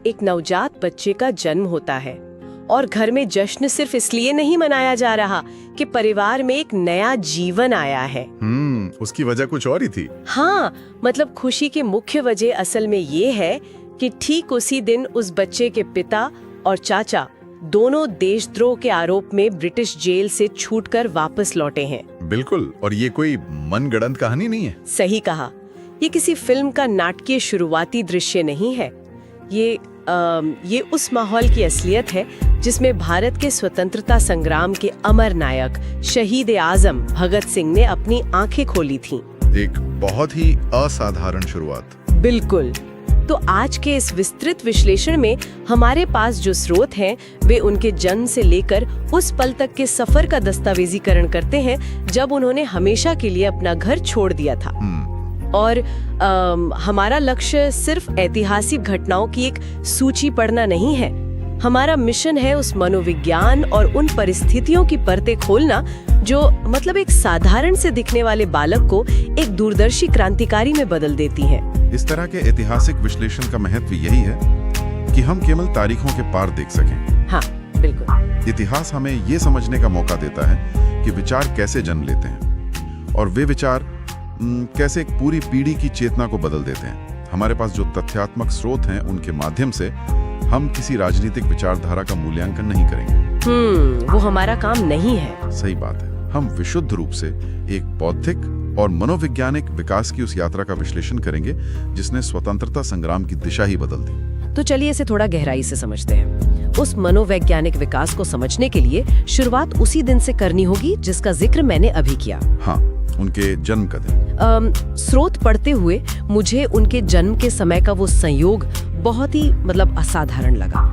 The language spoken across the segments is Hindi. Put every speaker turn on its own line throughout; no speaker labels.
एक नवजात बच्चे का जन्म होता है और घर में जश्न सिर्फ इसलिए नहीं मनाया जा रहा कि परिवार में एक नया जीवन आया है।
उसकी वजह कुछ और ही थी।
हाँ, मतलब खुशी की मुख्य वजह असल में ये है कि ठीक उसी दिन उस बच्चे के पिता और चाचा दोनों देशद्रोह के आरोप में ब्रिटिश जेल से छूटकर वापस लौटे हैं।
बिल्कुल, और ये कोई मनगढ़ंत कहानी नहीं है।
सही कहा, ये किसी फिल्म का नाटकीय शुरुआती दृश्य नहीं है। ये उस माहौल की असलियत है जिसमें भारत के स्वतंत्रता संग्राम के अमर नायक शहीद आजम भगत सिंह ने अपनी आंखें खोली थीं।
एक बहुत ही असाधारण शुरुआत।
बिल्कुल। तो आज के इस विस्तृत विश्लेषण में हमारे पास जो स्रोत हैं वे उनके जन्म से लेकर उस पल तक के सफर का दस्तावेजीकरण करते हैं जब उन्होंने हमेशा के लिए अपना घर छोड़ दिया था। और हमारा लक्ष्य सिर्फ ऐतिहासिक घटनाओं की एक सूची पढ़ना नहीं है। हमारा मिशन है उस मनोविज्ञान और उन परिस्थितियों की परतें खोलना जो मतलब एक साधारण से दिखने वाले बालक को एक दूरदर्शी क्रांतिकारी में बदल देती है।
इस तरह के ऐतिहासिक विश्लेषण का महत्व यही है कि हम केवल तारीखों के पार देख सकें।
हाँ, बिल्कुल।
इतिहास हमें ये समझने का मौका देता है कि विचार कैसे जन्म लेते हैं और वे विचार कैसे एक पूरी पीढ़ी की चेतना को बदल देते हैं। हमारे पास जो तथ्यात्मक स्रोत हैं उनके माध्यम से हम किसी राजनीतिक विचारधारा का मूल्यांकन नहीं करेंगे।
वो हमारा काम नहीं है।
सही बात है। हम विशुद्ध रूप से एक बौद्धिक और मनोवैज्ञानिक विकास की उस यात्रा का विश्लेषण करेंगे जिसने स्वतंत्रता संग्राम की दिशा ही बदल दी।
तो चलिए इसे थोड़ा गहराई से समझते हैं। उस मनोवैज्ञानिक विकास को समझने के लिए शुरुआत उसी दिन से करनी होगी जिसका जिक्र मैंने अभी किया।
हाँ, उनके जन्म का दिन।
स्रोत पढ़ते हुए मुझे उनके जन्म के समय का वो संयोग बहुत ही असाधारण लगा।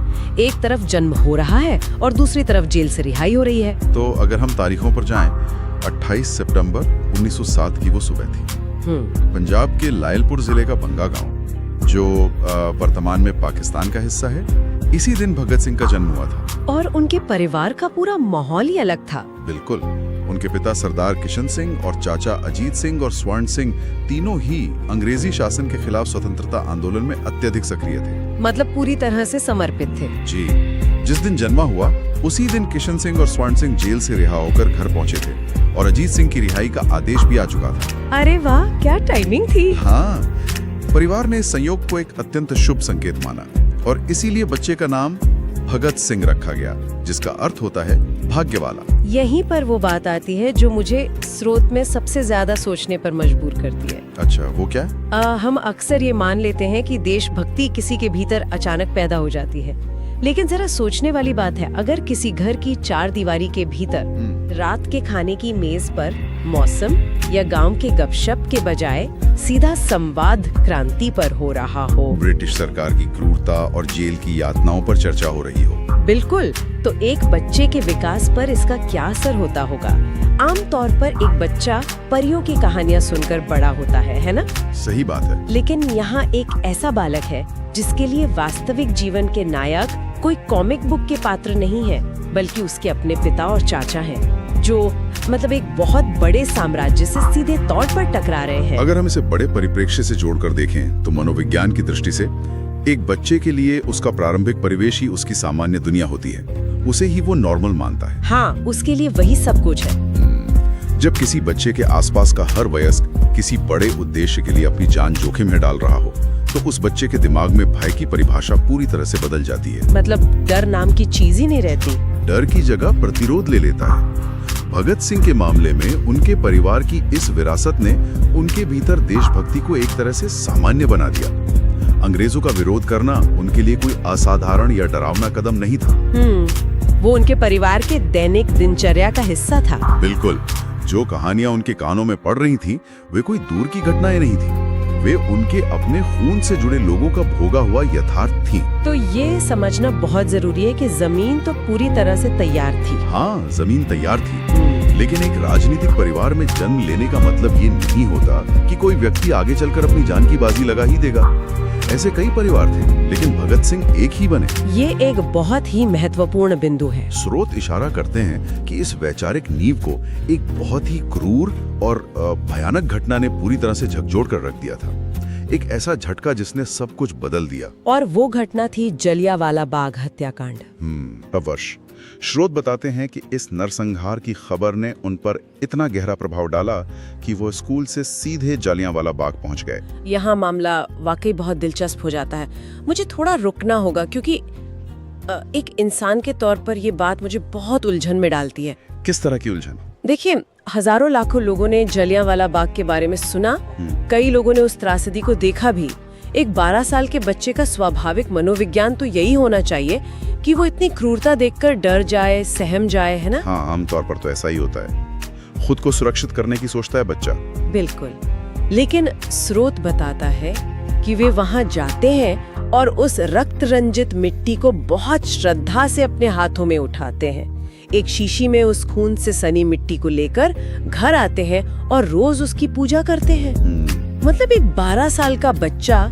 एक तरफ जन्म हो रहा है और दूसरी तरफ जेल से रिहाई हो रही है।
तो अगर हम तारीखों पर जाएं, 28 सितंबर 1907 की वो सुबह थी। पंजाब के लायलपुर जिले का बंगा गांव, जो वर्तमान में पाकिस्तान का हिस्सा है, इसी दिन भगत सिंह का जन्म हुआ था।
और उनके परिवार का पूरा माहौल ही अलग था।
बिल्कुल। उनके पिता सरदार किशन सिंह और चाचा अजीत सिंह और स्वर्ण सिंह तीनों ही अंग्रेजी शासन के खिलाफ स्वतंत्रता आंदोलन में अत्यधिक सक्रिय थे।
मतलब पूरी तरह से समर्पित थे।
जी। जिस दिन जन्मा हुआ उसी दिन किशन सिंह और स्वर्ण सिंह जेल से रिहा होकर घर पहुंचे थे और अजीत सिंह की रिहाई का आदेश भी आ चुका था।
अरे वाह, क्या टाइमिंग थी।
हाँ, परिवार ने इस संयोग को एक अत्यंत शुभ संकेत माना और इसीलिए बच्चे का नाम भगत सिंह रखा गया, जिसका अर्थ होता है भाग्य वाला।
यहीं पर वो बात आती है जो मुझे स्रोत में सबसे ज्यादा सोचने पर मजबूर करती है।
अच्छा, वो क्या?
हम अक्सर ये मान लेते हैं कि देशभक्ति किसी के भीतर अचानक पैदा हो जाती है, लेकिन जरा सोचने वाली बात है, अगर किसी घर की चार दीवारी के भीतर रात के खाने की मेज पर मौसम या गांव के गपशप के बजाय सीधा संवाद क्रांति पर हो रहा हो,
ब्रिटिश सरकार की क्रूरता और जेल की यातनाओं पर चर्चा हो रही हो।
बिल्कुल। तो एक बच्चे के विकास पर इसका क्या असर होता होगा? आमतौर पर एक बच्चा परियों की कहानियां सुनकर बड़ा होता है ना?
सही बात है।
लेकिन यहाँ एक ऐसा बालक है जिसके लिए वास्तविक जीवन के नायक कोई कॉमिक बुक के पात्र नहीं है, बल्कि उसके अपने पिता और चाचा हैं, जो एक बहुत बड़े साम्राज्य से सीधे तौर पर टकरा रहे हैं।
अगर हम इसे बड़े परिप्रेक्ष्य से जोड़कर देखें तो मनोविज्ञान की दृष्टि से एक बच्चे के लिए उसका प्रारंभिक परिवेश ही उसकी सामान्य दुनिया होती है, उसे ही वो नॉर्मल मानता है।
हाँ, उसके लिए वही सब कुछ है।
जब किसी बच्चे के आसपास का हर वयस्क किसी बड़े उद्देश्य के लिए अपनी जान जोखिम में डाल रहा हो, तो उस बच्चे के दिमाग में भय की परिभाषा पूरी तरह से बदल जाती है।
डर नाम की चीज ही नहीं रहती।
डर की जगह प्रतिरोध ले लेता है। भगत सिंह के मामले में उनके परिवार की इस विरासत ने उनके भीतर देशभक्ति को एक तरह से सामान्य बना दिया। अंग्रेजों का विरोध करना उनके लिए कोई असाधारण या डरावना कदम नहीं था।
वो उनके परिवार के दैनिक दिनचर्या का हिस्सा था।
बिल्कुल। जो कहानियां उनके कानों में पड़ रही थीं, वे कोई दूर की घटनाएं नहीं थी, वे उनके अपने खून से जुड़े लोगों का भोगा हुआ यथार्थ थी।
तो ये समझना बहुत जरूरी है कि जमीन तो पूरी तरह से तैयार थी।
हाँ, जमीन तैयार थी, लेकिन एक राजनीतिक परिवार में जन्म लेने का मतलब ये नहीं होता कि कोई व्यक्ति आगे चलकर अपनी जान की बाजी लगा ही देगा। ऐसे कई परिवार थे, लेकिन भगत सिंह एक ही बने। ये
एक बहुत ही महत्वपूर्ण बिंदु है।
स्रोत इशारा करते हैं कि इस वैचारिक नींव को एक बहुत ही क्रूर और भयानक घटना ने पूरी तरह से झकझोर कर रख दिया था। एक ऐसा झटका जिसने सब कुछ बदल दिया।
और वो घटना थी जलियांवाला बाग हत्याकांड।
वर्ष स्रोत बताते हैं कि इस नरसंहार की खबर ने उन पर इतना गहरा प्रभाव डाला कि वो स्कूल से सीधे जलियांवाला बाग पहुंच गए।
यहाँ मामला वाकई बहुत दिलचस्प हो जाता है। मुझे थोड़ा रुकना होगा क्योंकि एक इंसान के तौर पर ये बात मुझे बहुत उलझन में डालती है।
किस तरह की उलझन?
देखिए, हजारों लाखों लोगों ने जलियांवाला बाग के बारे में सुना, कई लोगों ने उस त्रासदी को देखा भी। एक 12 साल के बच्चे का स्वाभाविक मनोविज्ञान तो यही होना चाहिए कि वो इतनी क्रूरता देखकर डर जाए, सहम जाए, है ना?
हाँ, आमतौर पर तो ऐसा ही होता है। खुद को सुरक्षित करने की सोचता है बच्चा।
बिल्कुल। लेकिन स्रोत बताता है कि वे वहां जाते हैं और उस रक्त रंजित मिट्टी को बहुत श्रद्धा से अपने हाथों में उठाते हैं। एक शीशी में उस खून से सनी मिट्टी को लेकर घर आते हैं और रोज उसकी पूजा करते हैं। मतलब एक 12 साल का बच्चा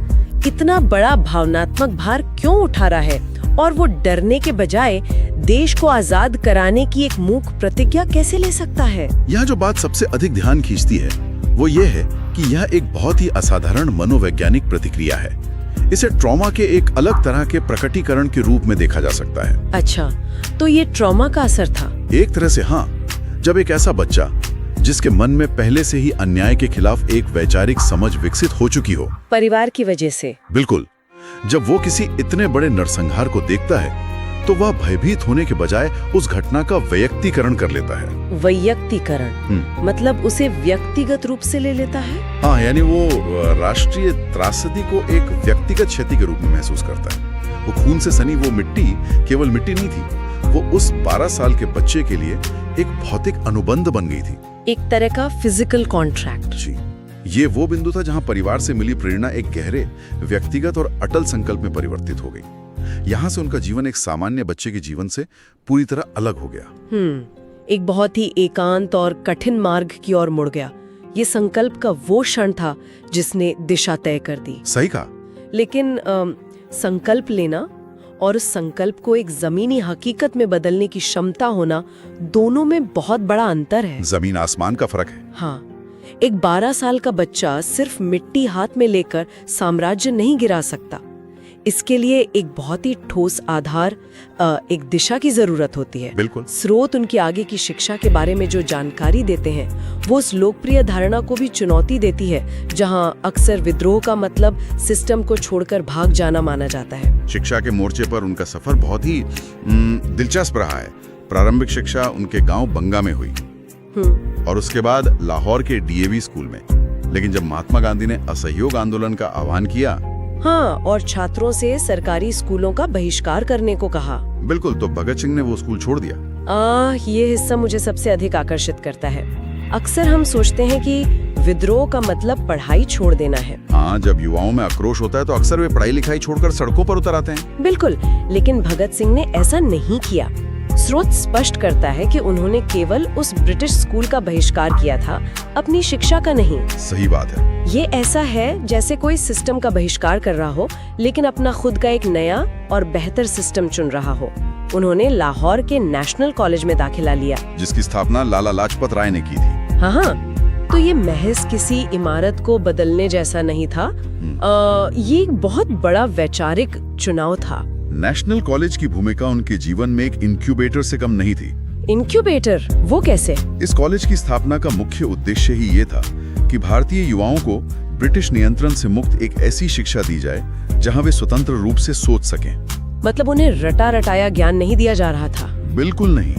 इतना बड़ा भावनात्मक भार क्यों उठा रहा है, और वो डरने के बजाय देश को आजाद कराने की एक मूक प्रतिज्ञा कैसे ले सकता है?
यहाँ जो बात सबसे अधिक ध्यान खींचती है वो ये है कि यह एक बहुत ही असाधारण मनोवैज्ञानिक प्रतिक्रिया है। इसे ट्रॉमा के एक अलग तरह के प्रकटीकरण के रूप में देखा जा सकता है।
अच्छा, तो ये ट्रॉमा का असर था?
एक तरह से हाँ। जब एक ऐसा बच्चा जिसके मन में पहले से ही अन्याय के खिलाफ एक वैचारिक समझ विकसित हो चुकी हो, परिवार
की वजह से,
बिल्कुल, जब वो किसी इतने बड़े नरसंहार को देखता है तो वह भयभीत होने के बजाय उस घटना का वैयक्तिकरण कर लेता है।
वैयक्तिकरण मतलब उसे व्यक्तिगत रूप से ले लेता है?
हाँ, यानी वो राष्ट्रीय त्रासदी को एक व्यक्तिगत क्षति के रूप में महसूस करता है। वो खून से सनी वो मिट्टी केवल मिट्टी नहीं थी, वो उस 12 साल के बच्चे के लिए एक भौतिक अनुबंध बन गई थी,
एक तरह का फिजिकल कॉन्ट्रैक्ट।
जी, ये वो बिंदु था जहां परिवार से मिली प्रेरणा एक गहरे व्यक्तिगत और अटल संकल्प में परिवर्तित हो गई। यहाँ से उनका जीवन एक सामान्य बच्चे के जीवन से पूरी तरह अलग हो गया।
एक बहुत ही एकांत और कठिन मार्ग की ओर मुड़ गया। ये संकल्प का वो क्षण था जिसने दिशा तय कर दी।
सही कहा।
लेकिन संकल्प लेना और उस संकल्प को एक जमीनी हकीकत में बदलने की क्षमता होना, दोनों में बहुत बड़ा अंतर है।
जमीन आसमान का फर्क है।
हाँ, एक 12 साल का बच्चा सिर्फ मिट्टी हाथ में लेकर साम्राज्य नहीं गिरा सकता। इसके लिए एक बहुत ही ठोस आधार, एक दिशा की जरूरत होती है।
बिल्कुल।
स्रोत उनकी आगे की शिक्षा के बारे में जो जानकारी देते हैं वो उस लोकप्रिय धारणा को भी चुनौती देती है, जहां अक्सर विद्रोह का मतलब सिस्टम को छोड़कर भाग जाना माना जाता है।
शिक्षा के मोर्चे पर उनका सफर बहुत ही दिलचस्प रहा है। प्रारंभिक शिक्षा उनके गांव बंगा में हुई और उसके बाद लाहौर के डीएवी स्कूल में। लेकिन जब महात्मा गांधी ने असहयोग आंदोलन का आह्वान किया,
हाँ, और छात्रों से सरकारी स्कूलों का बहिष्कार करने को कहा,
बिल्कुल, तो भगत सिंह ने वो स्कूल छोड़ दिया।
ये हिस्सा मुझे सबसे अधिक आकर्षित करता है। अक्सर हम सोचते हैं कि विद्रोह का मतलब पढ़ाई छोड़ देना है।
हाँ, जब युवाओं में आक्रोश होता है तो अक्सर वे पढ़ाई लिखाई छोड़कर सड़कों पर उतर आते हैं।
बिल्कुल, लेकिन भगत सिंह ने ऐसा नहीं किया। स्रोत स्पष्ट करता है कि उन्होंने केवल उस ब्रिटिश स्कूल का बहिष्कार किया था, अपनी शिक्षा का नहीं।
सही बात है।
ये ऐसा है जैसे कोई सिस्टम का बहिष्कार कर रहा हो, लेकिन अपना खुद का एक नया और बेहतर सिस्टम चुन रहा हो। उन्होंने लाहौर के नेशनल कॉलेज में दाखिला लिया,
जिसकी स्थापना लाला लाजपत राय ने की थी।
हाँ, तो ये महज किसी इमारत को बदलने जैसा नहीं था। ये एक बहुत बड़ा वैचारिक चुनाव था।
नेशनल कॉलेज की भूमिका उनके जीवन में एक इंक्यूबेटर से कम नहीं थी।
इंक्यूबेटर? वो कैसे?
इस कॉलेज की स्थापना का मुख्य उद्देश्य ही ये था कि भारतीय युवाओं को ब्रिटिश नियंत्रण से मुक्त एक ऐसी शिक्षा दी जाए जहां वे स्वतंत्र रूप से सोच सकें।
मतलब उन्हें रटा रटाया ज्ञान नहीं दिया जा रहा था?
बिल्कुल नहीं।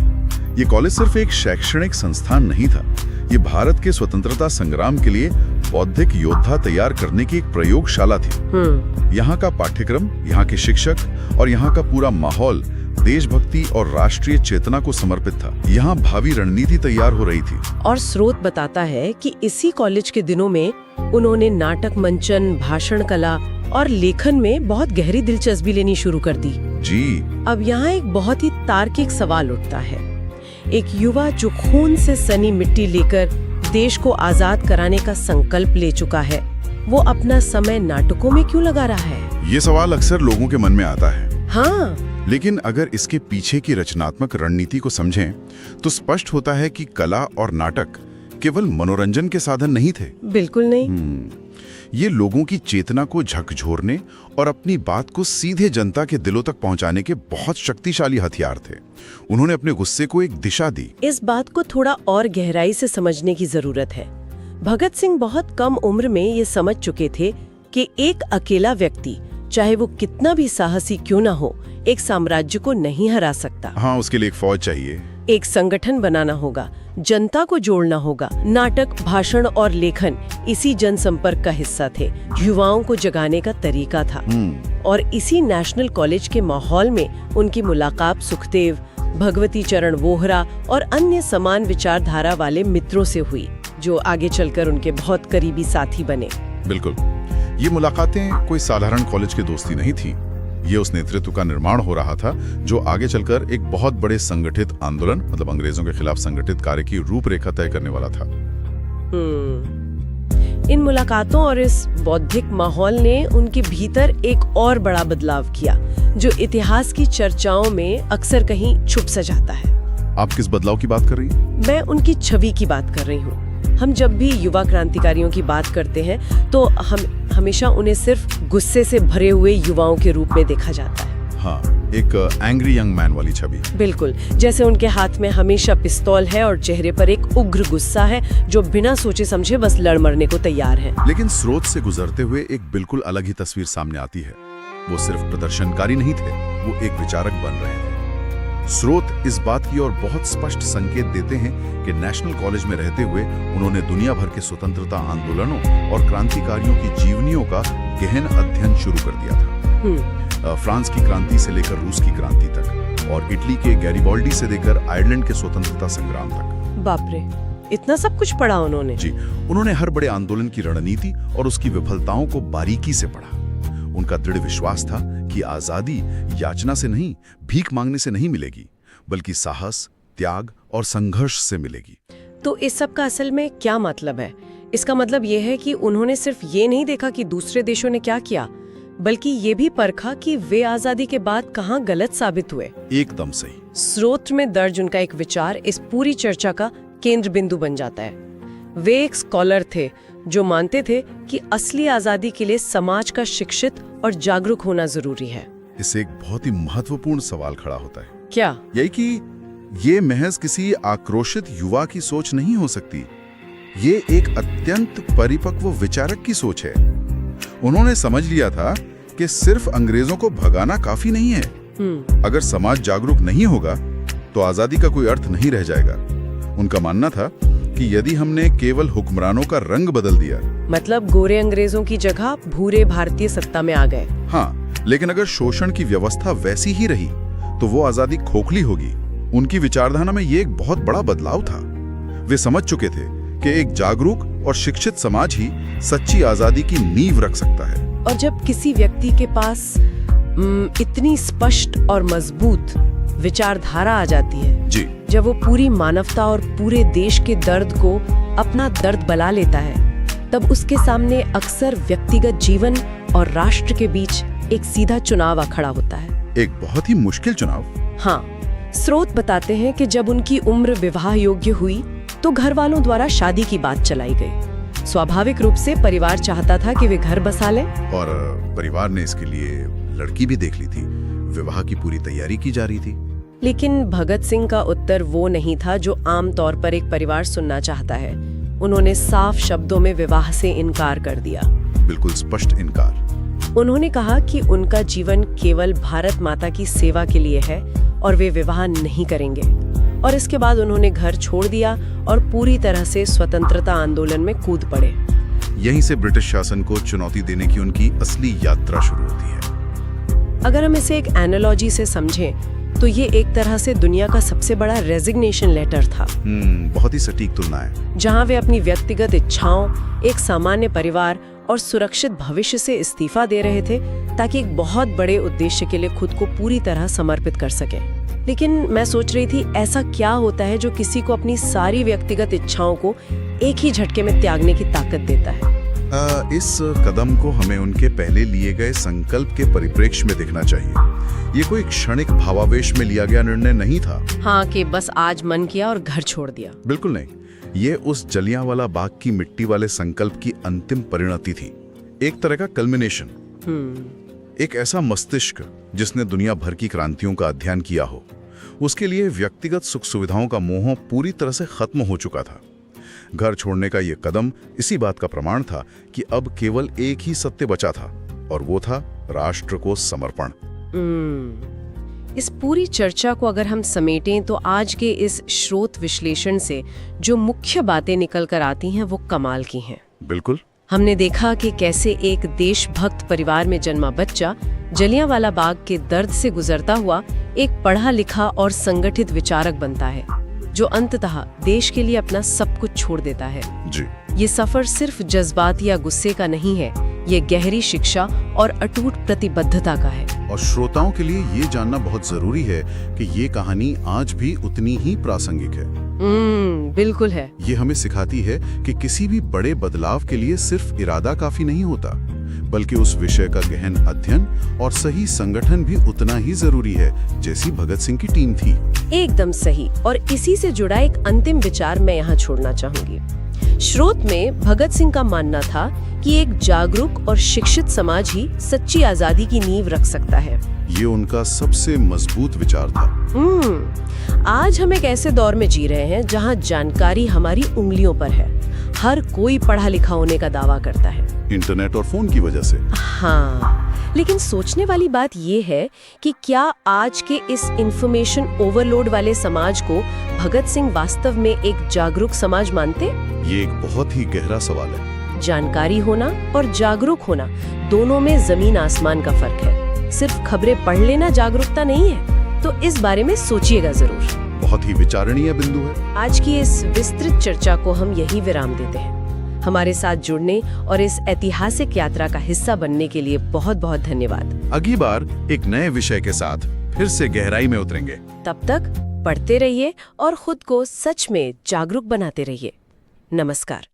ये कॉलेज सिर्फ एक शैक्षणिक संस्थान नहीं था, ये भारत के स्वतंत्रता संग्राम के लिए बौद्धिक योद्धा तैयार करने की एक प्रयोगशाला थी। यहाँ का पाठ्यक्रम, यहाँ के शिक्षक और यहाँ का पूरा माहौल देशभक्ति और राष्ट्रीय चेतना को समर्पित था। यहाँ भावी रणनीति तैयार हो रही थी। और
स्रोत बताता है कि इसी कॉलेज के दिनों में उन्होंने नाटक मंचन, भाषण कला और लेखन में बहुत गहरी दिलचस्पी लेनी शुरू कर दी।
जी।
अब यहाँ एक बहुत ही तार्किक सवाल उठता है। एक युवा जो खून से सनी मिट्टी लेकर देश को आजाद कराने का संकल्प ले चुका है, वो अपना समय नाटकों में क्यों लगा रहा है?
ये सवाल अक्सर लोगों के मन में आता है।
हाँ,
लेकिन अगर इसके पीछे की रचनात्मक रणनीति को समझें तो स्पष्ट होता है कि कला और नाटक केवल मनोरंजन के साधन नहीं थे।
बिल्कुल नहीं।
ये लोगों की चेतना को झकझोरने और अपनी बात को सीधे जनता के दिलों तक पहुंचाने के बहुत शक्तिशाली हथियार थे। उन्होंने अपने गुस्से को एक दिशा दी।
इस बात को थोड़ा और गहराई से समझने की जरूरत है। भगत सिंह बहुत कम उम्र में ये समझ चुके थे कि एक अकेला व्यक्ति, चाहे वो कितना भी साहसी क्यों ना हो, एक साम्राज्य को नहीं हरा सकता।
हाँ, उसके लिए एक फौज चाहिए,
एक संगठन बनाना होगा, जनता को जोड़ना होगा। नाटक, भाषण और लेखन इसी जनसंपर्क का हिस्सा थे, युवाओं को जगाने का तरीका था। और इसी नेशनल कॉलेज के माहौल में उनकी मुलाकात सुखदेव, भगवती चरण वोहरा और अन्य समान विचारधारा वाले मित्रों से हुई, जो आगे चलकर उनके बहुत करीबी साथी बने।
बिल्कुल, ये मुलाकातें कोई साधारण कॉलेज की दोस्ती नहीं थी। ये उस नेतृत्व का निर्माण हो रहा था जो आगे चलकर एक बहुत बड़े संगठित आंदोलन, मतलब अंग्रेजों के खिलाफ संगठित कार्य की रूपरेखा तय करने वाला था।
इन मुलाकातों और इस बौद्धिक माहौल ने उनके भीतर एक और बड़ा बदलाव किया, जो इतिहास की चर्चाओं में अक्सर कहीं छुप सा जाता है।
आप किस बदलाव की बात कर रही हैं?
मैं उनकी छवि की बात कर रही हूँ। हम जब भी युवा क्रांतिकारियों की बात करते हैं तो हम हमेशा उन्हें सिर्फ गुस्से से भरे हुए युवाओं के रूप में देखा जाता है।
हाँ, एक एंग्री यंग मैन वाली छवि।
बिल्कुल, जैसे उनके हाथ में हमेशा पिस्तौल है और चेहरे पर एक उग्र गुस्सा है, जो बिना सोचे समझे बस लड़ मरने को तैयार है।
लेकिन स्रोत से गुजरते हुए एक बिल्कुल अलग ही तस्वीर सामने आती है। वो सिर्फ प्रदर्शनकारी नहीं थे, वो एक विचारक बन रहे थे। स्रोत इस बात की ओर बहुत स्पष्ट संकेत देते हैं कि नेशनल कॉलेज में रहते हुए उन्होंने दुनिया भर के स्वतंत्रता आंदोलनों और क्रांतिकारियों की जीवनियों का गहन अध्ययन शुरू कर दिया था। फ्रांस की क्रांति से लेकर रूस की क्रांति तक, और इटली के गैरिबाल्डी से लेकर आयरलैंड के स्वतंत्रता संग्राम तक।
बाप रे, इतना सब कुछ पढ़ा उन्होंने?
जी, उन्होंने हर बड़े आंदोलन की रणनीति और उसकी विफलताओं को बारीकी से पढ़ा। उनका दृढ़ विश्वास था कि आजादी याचना से नहीं, भीख मांगने से नहीं मिलेगी, बल्कि साहस, त्याग और संघर्ष से मिलेगी।
तो इस सब का असल में क्या मतलब है? इसका मतलब ये है कि उन्होंने सिर्फ ये नहीं देखा कि दूसरे देशों ने क्या किया, बल्कि ये भी परखा कि वे आजादी के बाद कहाँ गलत साबित हुए।
एकदम सही।
स्रोत में दर्ज उनका एक विचार इस पूरी चर्चा का केंद्र बिंदु बन जाता है। वे एक स्कॉलर थे जो मानते थे कि असली आजादी के लिए समाज का शिक्षित और जागरूक होना जरूरी है।
इससे एक बहुत ही महत्वपूर्ण सवाल खड़ा होता है।
क्या?
यही कि ये महज किसी आक्रोशित युवा की सोच नहीं हो सकती। ये एक अत्यंत परिपक्व विचारक की सोच है। उन्होंने समझ लिया था कि सिर्फ अंग्रेजों को भगाना काफी नहीं है। अगर समाज जागरूक नहीं होगा तो आजादी का कोई अर्थ नहीं रह जाएगा। उनका मानना था कि यदि हमने केवल हुक्मरानों का रंग बदल दिया, मतलब
गोरे अंग्रेजों की जगह भूरे भारतीय सत्ता में आ गए,
हाँ, लेकिन अगर शोषण की व्यवस्था वैसी ही रही तो वो आजादी खोखली होगी। उनकी विचारधारा में ये एक बहुत बड़ा बदलाव था। वे समझ चुके थे कि एक जागरूक और शिक्षित समाज ही सच्ची आजादी की नींव रख सकता है।
और जब किसी व्यक्ति के पास इतनी स्पष्ट और मजबूत विचारधारा आ जाती है,
जी,
जब वो पूरी मानवता और पूरे देश के दर्द को अपना दर्द बना लेता है, तब उसके सामने अक्सर व्यक्तिगत जीवन और राष्ट्र के बीच एक सीधा चुनाव आ खड़ा होता है।
एक बहुत ही मुश्किल चुनाव।
हाँ, स्रोत बताते हैं कि जब उनकी उम्र विवाह योग्य हुई तो घर वालों द्वारा शादी की बात चलाई गई। स्वाभाविक रूप से परिवार चाहता था कि वे घर बसा लें, और
परिवार ने इसके लिए लड़की भी देख ली थी। विवाह की पूरी तैयारी की जा रही थी।
लेकिन भगत सिंह का उत्तर वो नहीं था जो आम तौर पर एक परिवार सुनना चाहता है। उन्होंने साफ शब्दों में विवाह से इनकार कर दिया।
बिल्कुल स्पष्ट इनकार।
उन्होंने कहा कि उनका जीवन केवल भारत माता की सेवा के लिए है और वे विवाह नहीं करेंगे। और इसके बाद उन्होंने घर छोड़ दिया और पूरी तरह से स्वतंत्रता आंदोलन में कूद पड़े।
यहीं से ब्रिटिश शासन को चुनौती देने की उनकी असली यात्रा शुरू होती है।
अगर हम इसे एक एनालॉजी से समझें तो ये एक तरह से दुनिया का सबसे बड़ा रेजिग्नेशन लेटर था।
बहुत ही सटीक तुलना है।
जहां वे अपनी व्यक्तिगत इच्छाओं, एक सामान्य परिवार और सुरक्षित भविष्य से इस्तीफा दे रहे थे ताकि एक बहुत बड़े उद्देश्य के लिए खुद को पूरी तरह समर्पित कर सके। लेकिन मैं सोच रही थी, ऐसा क्या होता है जो किसी को अपनी सारी व्यक्तिगत इच्छाओं को एक ही झटके में त्यागने की ताकत देता है?
इस कदम को हमें उनके पहले लिए गए संकल्प के परिप्रेक्ष्य में देखना चाहिए। ये कोई क्षणिक भावावेश में लिया गया निर्णय नहीं था।
हाँ, कि बस आज मन किया और घर छोड़ दिया।
बिल्कुल नहीं। ये उस जलियांवाला बाग की मिट्टी वाले संकल्प की अंतिम परिणति थी।
एक तरह का कल्मिनेशन, एक ऐसा मस्तिष्क जिसने दुनिया भर की क्रांतियों का अध्ययन किया हो, उसके लिए व्यक्तिगत सुख सुविधाओं का मोह पूरी तरह से खत्म हो चुका था। घर छोड़ने का यह कदम इसी बात का प्रमाण था कि अब केवल एक ही सत्य बचा था, और वो था राष्ट्र को समर्पण।
इस पूरी चर्चा को अगर हम समेटें तो आज के इस स्रोत विश्लेषण से जो मुख्य बातें निकल कर आती हैं वो कमाल की हैं।
बिल्कुल।
हमने देखा कि कैसे एक देशभक्त परिवार में जन्मा बच्चा जलियांवाला बाग के दर्द से गुजरता हुआ एक पढ़ा लिखा और संगठित विचारक बनता है, जो अंततः देश के लिए अपना सब कुछ छोड़ देता है।
जी।
ये सफर सिर्फ जज्बात या गुस्से का नहीं है, ये गहरी शिक्षा और अटूट प्रतिबद्धता का है।
और श्रोताओं के लिए ये जानना बहुत जरूरी है कि ये कहानी आज भी उतनी ही प्रासंगिक है।
बिल्कुल है।
ये हमें सिखाती है कि किसी भी बड़े बदलाव के लिए सिर्फ इरादा काफी नहीं होता, बल्कि उस विषय का गहन अध्ययन और सही संगठन भी उतना ही जरूरी है जैसी भगत सिंह की टीम थी।
एकदम सही। और इसी से जुड़ा एक अंतिम विचार मैं यहाँ छोड़ना चाहूंगी। स्रोत में भगत सिंह का मानना था कि एक जागरूक और शिक्षित समाज ही सच्ची आजादी की नींव रख सकता है।
ये उनका सबसे मजबूत विचार था।
आज हम एक ऐसे दौर में जी रहे हैं जहाँ जानकारी हमारी उंगलियों पर है। हर कोई पढ़ा लिखा होने का दावा करता है,
इंटरनेट और फोन की वजह से।
हाँ, लेकिन सोचने वाली बात ये है कि क्या आज के इस इंफॉर्मेशन ओवरलोड वाले समाज को भगत सिंह वास्तव में एक जागरूक समाज मानते?
ये एक बहुत ही गहरा सवाल है।
जानकारी होना और जागरूक होना दोनों में जमीन आसमान का फर्क है। सिर्फ खबरें पढ़ लेना जागरूकता नहीं है, तो इस बारे में सोचिएगा जरूर।
बहुत ही विचारणीय बिंदु है।
आज की इस विस्तृत चर्चा को हम यही विराम देते हैं। हमारे साथ जुड़ने और इस ऐतिहासिक यात्रा का हिस्सा बनने के लिए बहुत बहुत धन्यवाद।
अगली बार एक नए विषय के साथ फिर से गहराई में उतरेंगे।
तब तक पढ़ते रहिए और खुद को सच में जागरूक बनाते रहिए। नमस्कार।